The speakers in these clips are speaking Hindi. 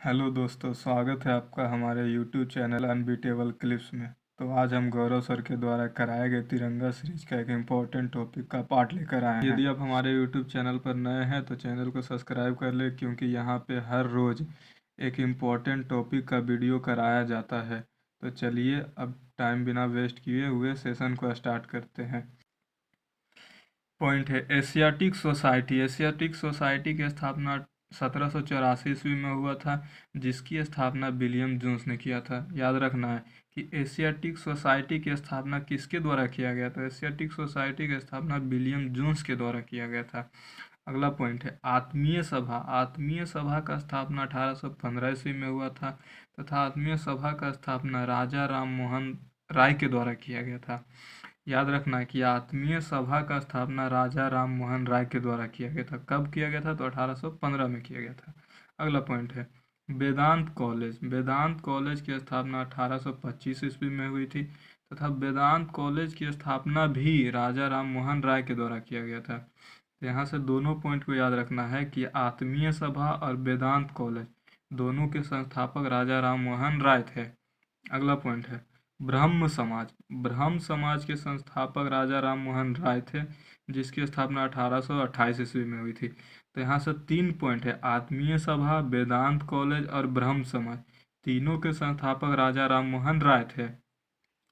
हेलो दोस्तों, स्वागत है आपका हमारे YouTube चैनल अनबीटेबल क्लिप्स में। तो आज हम गौरव सर के द्वारा कराए गए तिरंगा सीरीज का एक इम्पोर्टेंट टॉपिक का पार्ट लेकर आए हैं। यदि आप हमारे YouTube चैनल पर नए हैं तो चैनल को सब्सक्राइब कर ले, क्योंकि यहाँ पे हर रोज़ एक इम्पोर्टेंट टॉपिक का वीडियो कराया जाता है। तो चलिए अब टाइम बिना वेस्ट किए हुए सेशन को स्टार्ट करते हैं। पॉइंट है एशियाटिक सोसाइटी। एशियाटिक सोसाइटी की स्थापना 1784 ईस्वी में हुआ था, जिसकी स्थापना विलियम जोन्स ने किया था। याद रखना है कि एशियाटिक सोसाइटी की स्थापना किसके द्वारा किया गया था। एशियाटिक सोसाइटी की स्थापना विलियम जोन्स के द्वारा किया गया था। अगला पॉइंट है आत्मीय सभा। आत्मीय सभा का स्थापना 1815 ईस्वी में हुआ था तथा आत्मीय सभा का स्थापना राजा राम मोहन राय के द्वारा किया गया था। याद रखना है कि आत्मीय सभा का स्थापना राजा राम मोहन राय के द्वारा किया गया था। कब किया गया था? तो 1815 में किया गया था। अगला पॉइंट है वेदांत कॉलेज। वेदांत कॉलेज की स्थापना 1825 ईस्वी में हुई थी तथा वेदांत कॉलेज की स्थापना भी राजा राम मोहन राय के द्वारा किया गया था। तो यहाँ से दोनों पॉइंट को याद रखना है कि आत्मीय सभा और वेदांत कॉलेज दोनों के संस्थापक राजा राम मोहन राय थे। अगला पॉइंट है ब्रह्म समाज। ब्रह्म समाज के संस्थापक राजा राम मोहन राय थे, जिसकी स्थापना 1828 ईस्वी में हुई थी। तो यहाँ से 3 पॉइंट है आत्मीय सभा, वेदांत कॉलेज और ब्रह्म समाज, तीनों के संस्थापक राजा राम मोहन राय थे।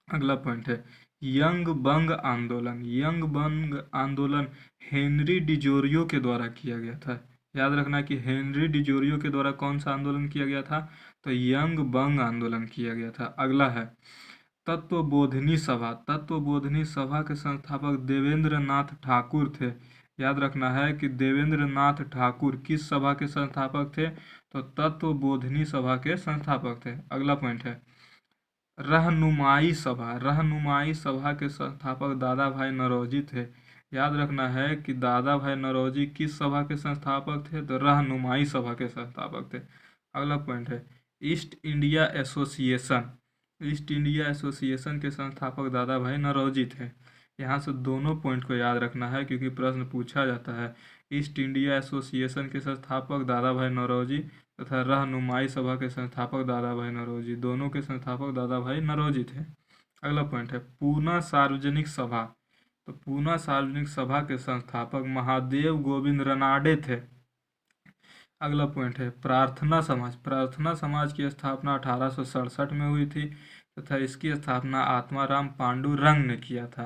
अगला पॉइंट है यंग बंग आंदोलन। यंग बंग आंदोलन हेनरी डिजोरियो के द्वारा किया गया था। याद रखना कि हेनरी डिजोरियो के द्वारा कौन सा आंदोलन किया गया था? तो यंग बंग आंदोलन किया गया था। अगला है तत्वबोधिनी सभा। तत्वबोधिनी सभा के संस्थापक देवेंद्र नाथ ठाकुर थे। याद रखना है कि देवेंद्र नाथ ठाकुर किस सभा के संस्थापक थे? तो तत्वबोधिनी सभा के संस्थापक थे। अगला पॉइंट है रहनुमाई सभा। रहनुमाई सभा के संस्थापक दादा भाई नौरोजी थे। याद रखना है कि दादा भाई नौरोजी किस सभा के संस्थापक थे? तो रहनुमाई सभा के संस्थापक थे। अगला पॉइंट है east India association. East India association के संस्थापक दादा भाई नौरोजी थे। यहाँ से दोनों पॉइंट को याद रखना है, क्योंकि प्रश्न पूछा जाता है। ईस्ट इंडिया एसोसिएशन के संस्थापक दादा भाई नौरोजी तथा रहनुमाई सभा के संस्थापक दादा भाई नौरोजी, दोनों के संस्थापक दादा भाई नौरोजी थे। अगला पॉइंट है पूना सार्वजनिक सभा। तो पूना सार्वजनिक सभा के संस्थापक महादेव गोविंद रनाडे थे। अगला पॉइंट है प्रार्थना समाज। प्रार्थना समाज की स्थापना 1867 में हुई थी तथा इसकी स्थापना आत्माराम पांडुरंग ने किया था।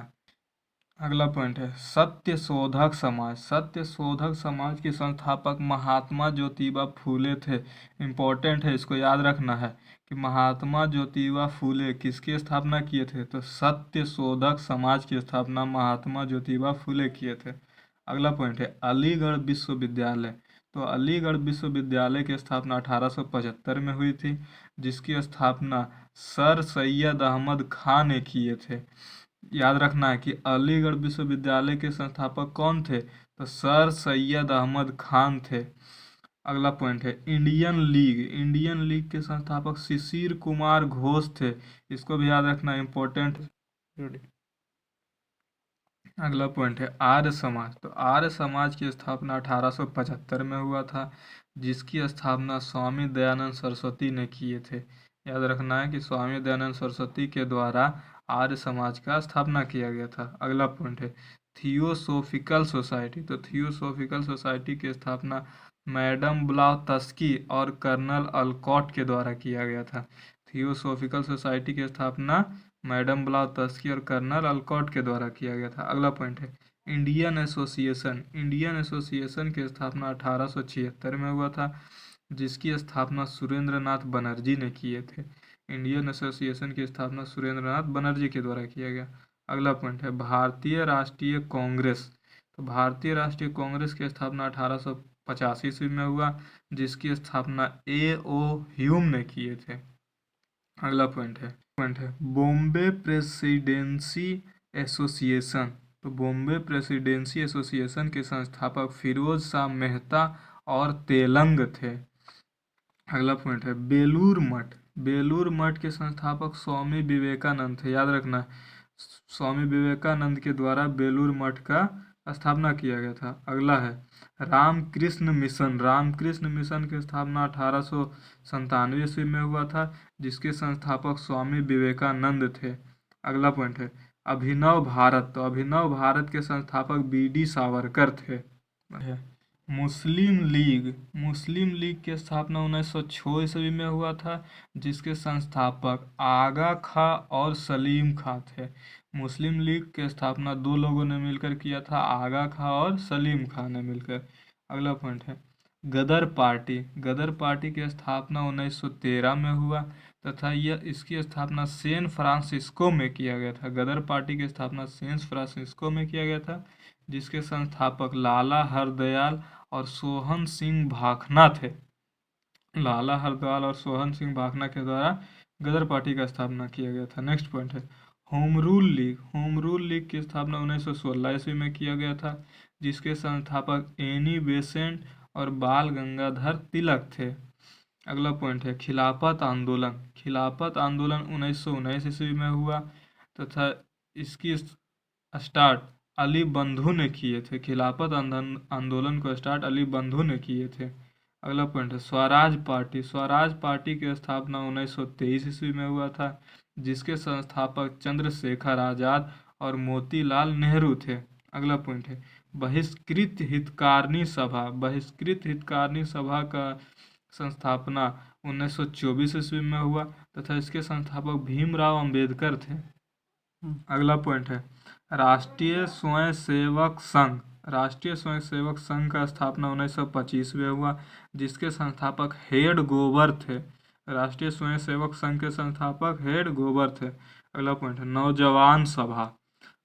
अगला पॉइंट है सत्य शोधक समाज। सत्य शोधक समाज के संस्थापक महात्मा ज्योतिबा फूले थे। इम्पोर्टेंट है, इसको याद रखना है कि महात्मा ज्योतिबा फूले किसकी स्थापना किए थे? तो सत्य शोधक समाज की स्थापना महात्मा ज्योतिबा फूले किए थे। अगला पॉइंट है अलीगढ़ विश्वविद्यालय। तो अलीगढ़ विश्वविद्यालय की स्थापना 1875 में हुई थी, जिसकी स्थापना सर सैयद अहमद खान ने किए थे। याद रखना है कि अलीगढ़ विश्वविद्यालय के संस्थापक कौन थे? तो सर सैयद अहमद खान थे। अगला पॉइंट है इंडियन लीग। इंडियन लीग के संस्थापक शिशिर कुमार घोष थे। इसको भी याद रखना इम्पोर्टेंट। अगला पॉइंट है आर्य समाज। तो आर्य समाज की स्थापना 1875 में हुआ था, जिसकी स्थापना स्वामी दयानंद सरस्वती ने किए थे। याद रखना है कि स्वामी दयानंद सरस्वती के द्वारा आर्य समाज का स्थापना किया गया था। अगला पॉइंट है थियोसोफिकल सोसाइटी। तो थियोसोफिकल सोसाइटी की स्थापना मैडम ब्लावत्स्की और कर्नल अलकॉट के द्वारा किया गया था। थियोसोफिकल सोसाइटी की स्थापना मैडम ब्लावत्स्की और कर्नल अलकॉट के द्वारा किया गया था। अगला पॉइंट है इंडियन एसोसिएशन। इंडियन एसोसिएशन की स्थापना 1876 में हुआ था, जिसकी स्थापना सुरेंद्र नाथ बनर्जी ने किए थे। इंडियन एसोसिएशन की स्थापना सुरेंद्र नाथ बनर्जी के द्वारा किया गया। अगला पॉइंट है भारतीय राष्ट्रीय कांग्रेस। तो भारतीय राष्ट्रीय कांग्रेस की स्थापना 1885 ईस्वी में हुआ, जिसकी स्थापना A.O. ह्यूम ने किए थे। अगला पॉइंट है बॉम्बे प्रेसिडेंसी एसोसिएशन। तो बॉम्बे प्रेसिडेंसी एसोसिएशन के संस्थापक फिरोज शाह मेहता और तेलंग थे। अगला पॉइंट है बेलूर मठ। बेलूर मठ के संस्थापक स्वामी विवेकानंद थे। याद रखना स्वामी विवेकानंद के द्वारा बेलूर मठ का स्थापना किया गया था। अगला है रामकृष्ण मिशन की स्थापना 1897 ईस्वी में हुआ था, जिसके संस्थापक स्वामी विवेकानंद थे। अगला पॉइंट है अभिनव भारत। तो अभिनव भारत के संस्थापक बी.डी. सावरकर थे। मुस्लिम लीग की स्थापना 1906 ईस्वी में हुआ था, जिसके संस्थापक आगा खां और सलीम खां थे। मुस्लिम लीग की स्थापना दो लोगों ने मिलकर किया था, आगा खां और सलीम खां ने मिलकर। अगला पॉइंट है गदर पार्टी की स्थापना 1913 में हुआ तथा इसकी स्थापना सैन फ्रांसिस्को में किया गया था। गदर पार्टी की स्थापना सैन फ्रांसिस्को में किया गया था, जिसके संस्थापक लाला हरदयाल और सोहन सिंह भाखना थे। लाला हरदयाल और सोहन सिंह भाखना के द्वारा गदर पार्टी का स्थापना किया गया था। नेक्स्ट पॉइंट है होम रूल लीग की स्थापना 1916 ईस्वी में किया गया था, जिसके संस्थापक एनी बेसेंट और बाल गंगाधर तिलक थे। अगला पॉइंट है खिलाफत आंदोलन 1919 ईस्वी में हुआ तथा इसकी स्टार्ट अली बंधु ने किए थे। खिलाफत आंदोलन को स्टार्ट अली बंधु ने किए थे। अगला पॉइंट है स्वराज पार्टी की स्थापना 1923 ईस्वी में हुआ था, जिसके संस्थापक चंद्रशेखर आजाद और मोतीलाल नेहरू थे। अगला पॉइंट है बहिष्कृत हितकारिणी सभा का संस्थापना 1924 ईस्वी में हुआ तथा इसके संस्थापक भीमराव अंबेडकर थे। अगला पॉइंट है राष्ट्रीय स्वयंसेवक संघ का स्थापना 1925 में हुआ, जिसके संस्थापक हेड गोबर थे। राष्ट्रीय स्वयंसेवक संघ के संस्थापक हेड गोबर थे। अगला पॉइंट है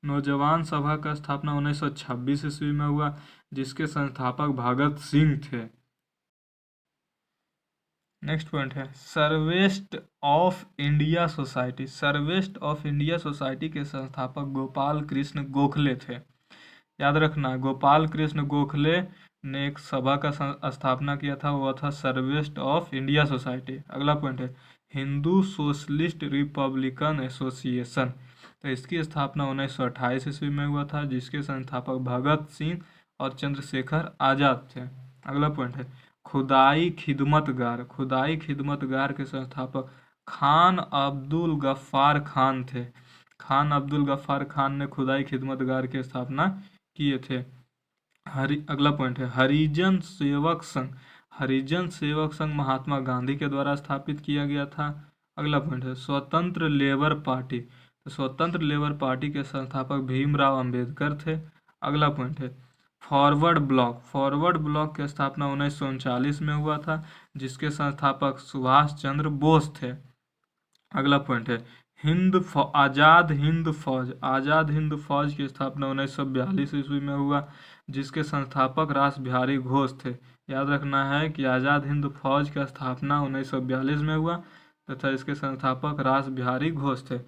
नौजवान सभा का स्थापना 1926 ईस्वी में हुआ, जिसके संस्थापक भगत सिंह थे। नेक्स्ट पॉइंट है सर्वेस्ट ऑफ इंडिया सोसाइटी के संस्थापक गोपाल कृष्ण गोखले थे। याद रखना गोपाल कृष्ण गोखले ने एक सभा का स्थापना किया था, वो था सर्वेस्ट ऑफ इंडिया सोसाइटी। अगला पॉइंट है हिंदू सोशलिस्ट रिपब्लिकन एसोसिएशन। तो इसकी स्थापना 1928 ईस्वी में हुआ था, जिसके संस्थापक भगत सिंह और चंद्रशेखर आजाद थे। अगला पॉइंट है खुदाई खिदमतगार के संस्थापक खान अब्दुल गफ्फार खान थे। खान अब्दुल गफ्फार खान ने खुदाई खिदमतगार की स्थापना किए थे। अगला पॉइंट है हरिजन सेवक संघ महात्मा गांधी के द्वारा स्थापित किया गया था। अगला पॉइंट है स्वतंत्र लेबर पार्टी के संस्थापक भीमराव अंबेडकर थे। अगला पॉइंट है फॉरवर्ड ब्लॉक की स्थापना 1939 में हुआ था, जिसके संस्थापक सुभाष चंद्र बोस थे। अगला पॉइंट है आज़ाद हिंद फौज की स्थापना 1942 ईस्वी में हुआ, जिसके संस्थापक रास बिहारी घोष थे। याद रखना है कि आज़ाद हिंद फौज का स्थापना 1942 में हुआ तथा इसके संस्थापक रास बिहारी घोष थे।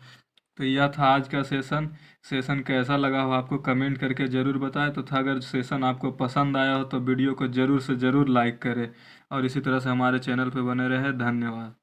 तो यह था आज का सेशन कैसा लगा हो आपको कमेंट करके ज़रूर बताएं तथा अगर सेशन आपको पसंद आया हो तो वीडियो को ज़रूर से ज़रूर लाइक करें और इसी तरह से हमारे चैनल पर बने रहे। धन्यवाद।